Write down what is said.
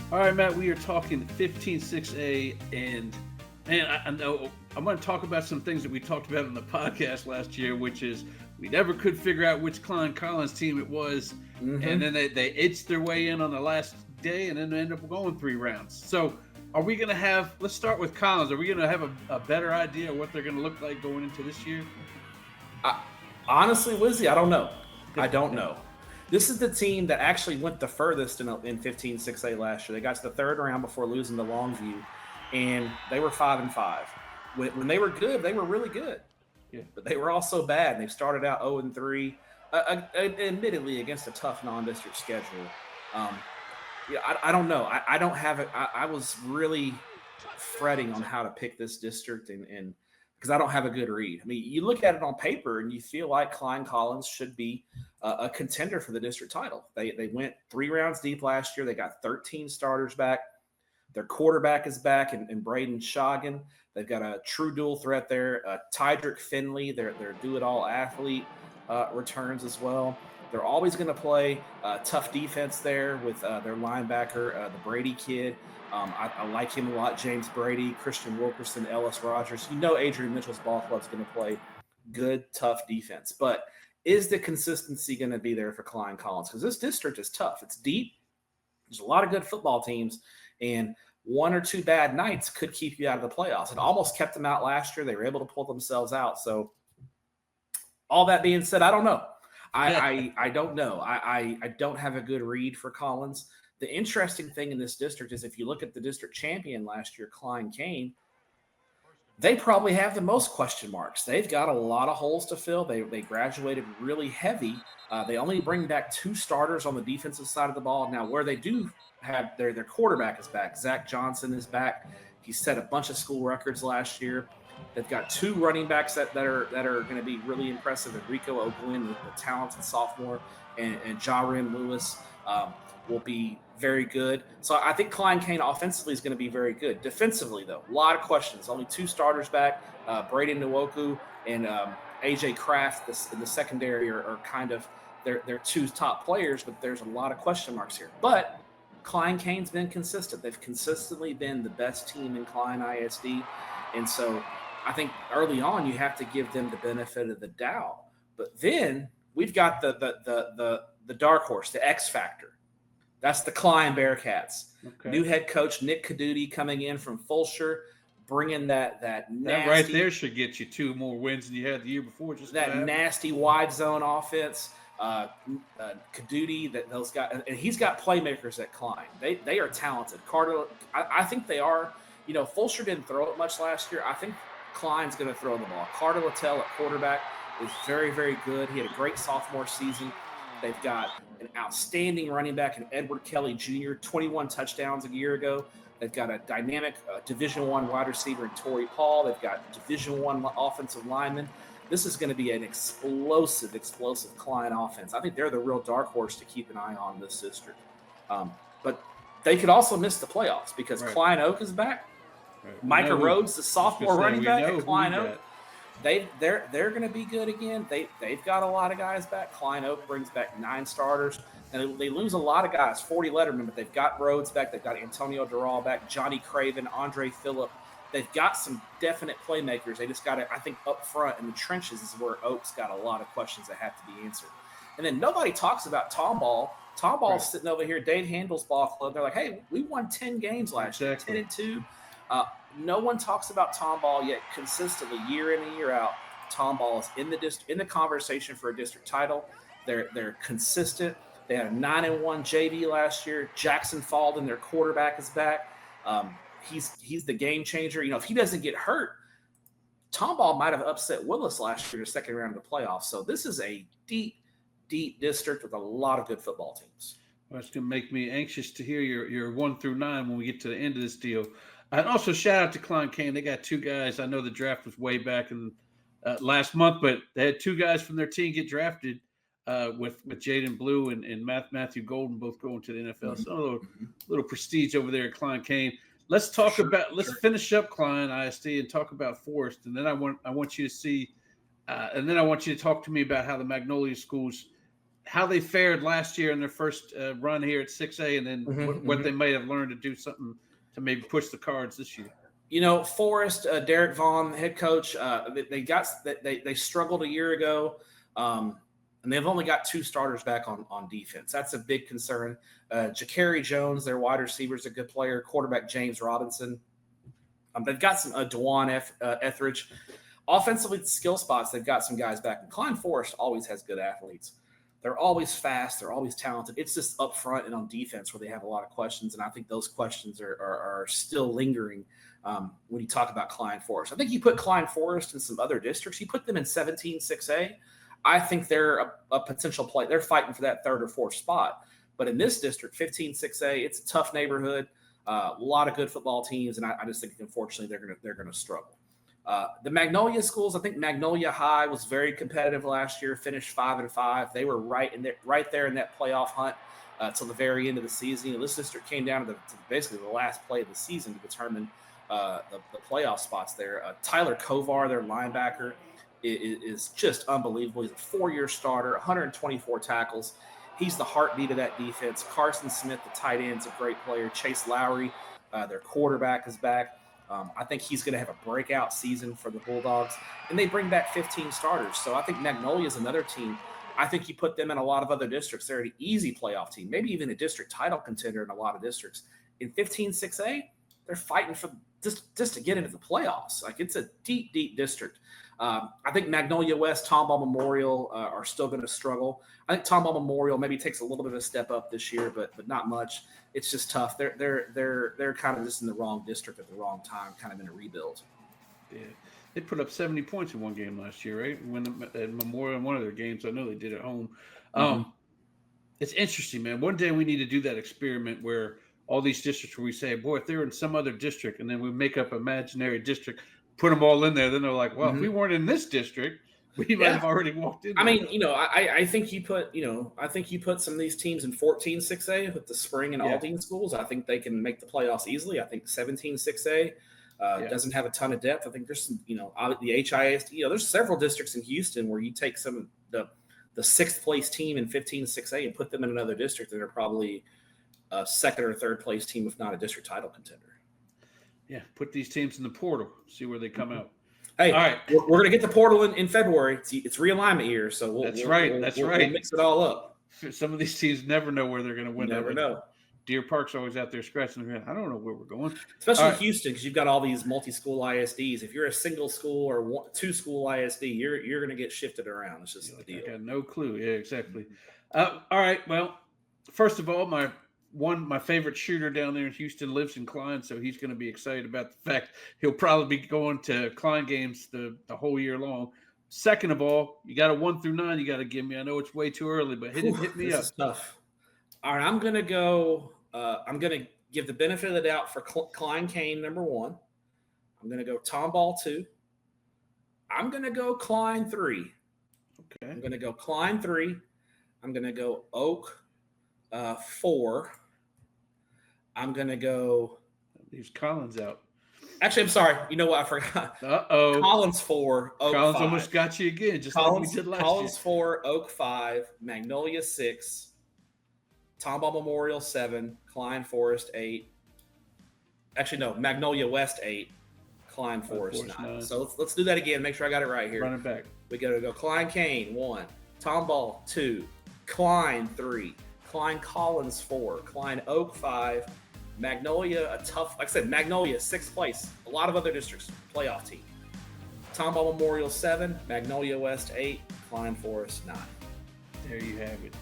All right, Matt, we are talking 15-6A, and man, I know I'm going to talk about some things that we talked about on the podcast last year, which is we never could figure out which Klein Collins team it was, and then they itched their way in on the last day, and then they ended up going 3 rounds. So, are we going to have? Let's start with Collins. Are we going to have a better idea of what they're going to look like going into this year? Honestly, Wizzy, I don't know. I don't know. This is the team that actually went the furthest in 15-6A last year. They got to the third round before losing to Longview, and they were 5-5. When they were good, they were really good. Yeah. But they were also bad. And they started out 0-3, admittedly against a tough non-district schedule. I don't know. I don't have it. I was really fretting on how to pick this district and because I don't have a good read. I mean, you look at it on paper and you feel like Klein Collins should be a contender for the district title. They went 3 rounds deep last year. They got 13 starters back. Their quarterback is back in Braden Schagen. They've got a true dual threat there. Tydrick Finley, their do-it-all athlete, returns as well. They're always going to play tough defense there with their linebacker, the Brady kid. I like him a lot. James Brady, Christian Wilkerson, Ellis Rogers. You know Adrian Mitchell's ball club's going to play good, tough defense. But is the consistency going to be there for Klein Collins? Because this district is tough. It's deep. There's a lot of good football teams. And 1 or 2 bad nights could keep you out of the playoffs. It almost kept them out last year. They were able to pull themselves out. So all that being said, I don't know. I don't know. I don't have a good read for Collins. The interesting thing in this district is if you look at the district champion last year, Klein Kane, they probably have the most question marks. They've got a lot of holes to fill. They graduated really heavy. They only bring back 2 starters on the defensive side of the ball. Now, where they do have their quarterback is back. Zach Johnson is back. He set a bunch of school records last year. They've got 2 running backs that are going to be really impressive. Enrico O'Gwin, the talented sophomore, and Jarim Lewis will be very good. So I think Klein Kane offensively is going to be very good. Defensively, though, a lot of questions. Only 2 starters back. Braden Nwoku and AJ Kraft in the secondary are kind of their 2 top players, but there's a lot of question marks here. But Klein Kane's been consistent. They've consistently been the best team in Klein ISD. And so I think early on you have to give them the benefit of the doubt. But then we've got the dark horse, the X factor. That's the Klein Bearcats. Okay. New head coach Nick Caduti coming in from Fulshire, bringing that nasty. That right there should get you 2 more wins than you had the year before. Just that nasty wide zone offense. Caduti, those guys, and he's got playmakers at Klein. They are talented. Carter, I think they are. You know, Fulshire didn't throw it much last year. I think Klein's going to throw the ball. Carter Littell at quarterback is very, very good. He had a great sophomore season. They've got an outstanding running back in Edward Kelly Jr., 21 touchdowns a year ago. They've got a dynamic Division I wide receiver in Torrey Paul. They've got Division I offensive lineman. This is going to be an explosive Klein offense. I think they're the real dark horse to keep an eye on in this district. But they could also miss the playoffs because Klein Oak is back. Right. Micah Rhodes, the sophomore running back at Klein Oak. They're going to be good again. They've got a lot of guys back. Klein Oak brings back 9 starters. And they lose a lot of guys, 40 lettermen, but they've got Rhodes back. They've got Antonio Dural back, Johnny Craven, Andre Phillip. They've got some definite playmakers. They just got to, I think, up front in the trenches is where Oak's got a lot of questions that have to be answered. And then nobody talks about Tomball. Tomball's sitting over here, Dave Handel's ball club. They're like, hey, we won 10 games last year, 10-2. No one talks about Tomball yet consistently, year in and year out. Tomball is in the conversation for a district title. They're consistent. They had a 9-1 JV last year. Jackson Falden, their quarterback, is back. He's the game changer. You know, if he doesn't get hurt, Tomball might have upset Willis last year in the second round of the playoffs. So this is a deep district with a lot of good football teams. Well, it's going to make me anxious to hear your 1 through 9 when we get to the end of this deal. And also shout out to Klein Kane. They got 2 guys. I know the draft was way back in last month, but they had 2 guys from their team get drafted with Jaden Blue and Matthew Golden both going to the NFL. So a little prestige over there at Klein Kane. Let's finish up Klein ISD and talk about Forest, and then I want you to see, and then I want you to talk to me about how the Magnolia schools how they fared last year in their first run here at 6A, and then what they may have learned to do something to maybe push the Cards this year. Forrest, Derek Vaughn, head coach, they struggled a year ago, and they've only got 2 starters back on defense. That's a big concern. Ja'Carry Jones, their wide receiver, is a good player. Quarterback James Robinson. They've got some Dewan Etheridge. Offensively, skill spots, they've got some guys back. And Klein Forest always has good athletes. They're always fast. They're always talented. It's just up front and on defense where they have a lot of questions, and I think those questions are still lingering when you talk about Klein Forest. I think you put Klein Forest in some other districts. You put them in 17-6A, I think they're a potential play. They're fighting for that 3rd or 4th spot. But in this district, 15-6A, it's a tough neighborhood, a lot of good football teams, and I just think, unfortunately, they're going to struggle. The Magnolia schools, I think Magnolia High was very competitive last year, finished 5-5. They were right there in that playoff hunt till the very end of the season. This district came down to basically the last play of the season to determine the playoff spots there. Tyler Kovar, their linebacker, is just unbelievable. He's a 4-year starter, 124 tackles. He's the heartbeat of that defense. Carson Smith, the tight end, is a great player. Chase Lowry, their quarterback, is back. I think he's going to have a breakout season for the Bulldogs. And they bring back 15 starters. So I think Magnolia is another team. I think you put them in a lot of other districts. They're an easy playoff team, maybe even a district title contender in a lot of districts. In 15-6A, they're fighting for just to get into the playoffs. Like, it's a deep, deep district. I think Magnolia West, Tomball Memorial are still going to struggle. I think Tomball Memorial maybe takes a little bit of a step up this year, but not much. It's just tough. They're kind of just in the wrong district at the wrong time, kind of in a rebuild. Yeah, they put up 70 points in one game last year, right? When at Memorial in one of their games, I know they did at home. It's interesting, man. One day we need to do that experiment where all these districts where we say, boy, if they're in some other district, and then we make up an imaginary district, put them all in there. Then they're like, well, if we weren't in this district, we might have already walked in. I mean, I think you put some of these teams in 14-6A with the Spring and Aldine schools. I think they can make the playoffs easily. I think 17-6A doesn't have a ton of depth. I think there's some, the HIS, there's several districts in Houston where you take some of the 6th place team in 15-6A and put them in another district that are probably a 2nd or 3rd place team, if not a district title contender. Yeah, put these teams in the portal, see where they come out. Hey, all right, we're going to get the portal in February. It's realignment year, so we'll mix it all up. Some of these teams never know where they're going to win. You never know. Deer Park's always out there scratching their head. I don't know where we're going. Especially in Houston, because you've got all these multi-school ISDs. If you're a single school or 2-school ISD, you're going to get shifted around. It's just the deal. I got no clue. Yeah, exactly. All right. Well, first of all, my favorite shooter down there in Houston lives in Klein, so he's going to be excited about the fact he'll probably be going to Klein games the whole year long. Second of all, you got a 1 through 9 you got to give me. I know it's way too early, but hit me up. This is tough. All right, I'm going to go. I'm going to give the benefit of the doubt for Klein Kane, number 1. I'm going to go Tomball 2. I'm going to go Klein 3. Okay. I'm going to go Klein 3. I'm going to go Oak 4. I'm going to go. Leaves Collins out. Actually, I'm sorry. You know what? I forgot. Uh-oh. Collins 4, Oak Collins 5. almost got you again, just Collins, like we did last Collins year. 4, Oak 5, Magnolia 6, Tomball Memorial 7, Klein Forest 8. Actually, no, Magnolia West 8, Klein Forest 9. So let's do that again. Make sure I got it right here. Run it back. We got to go Klein Kane 1, Tomball 2, Klein 3, Klein Collins 4, Klein Oak 5, Magnolia like I said, Magnolia 6th place. A lot of other districts playoff team. Tomball Memorial 7, Magnolia West 8, Klein Forest 9. There you have it.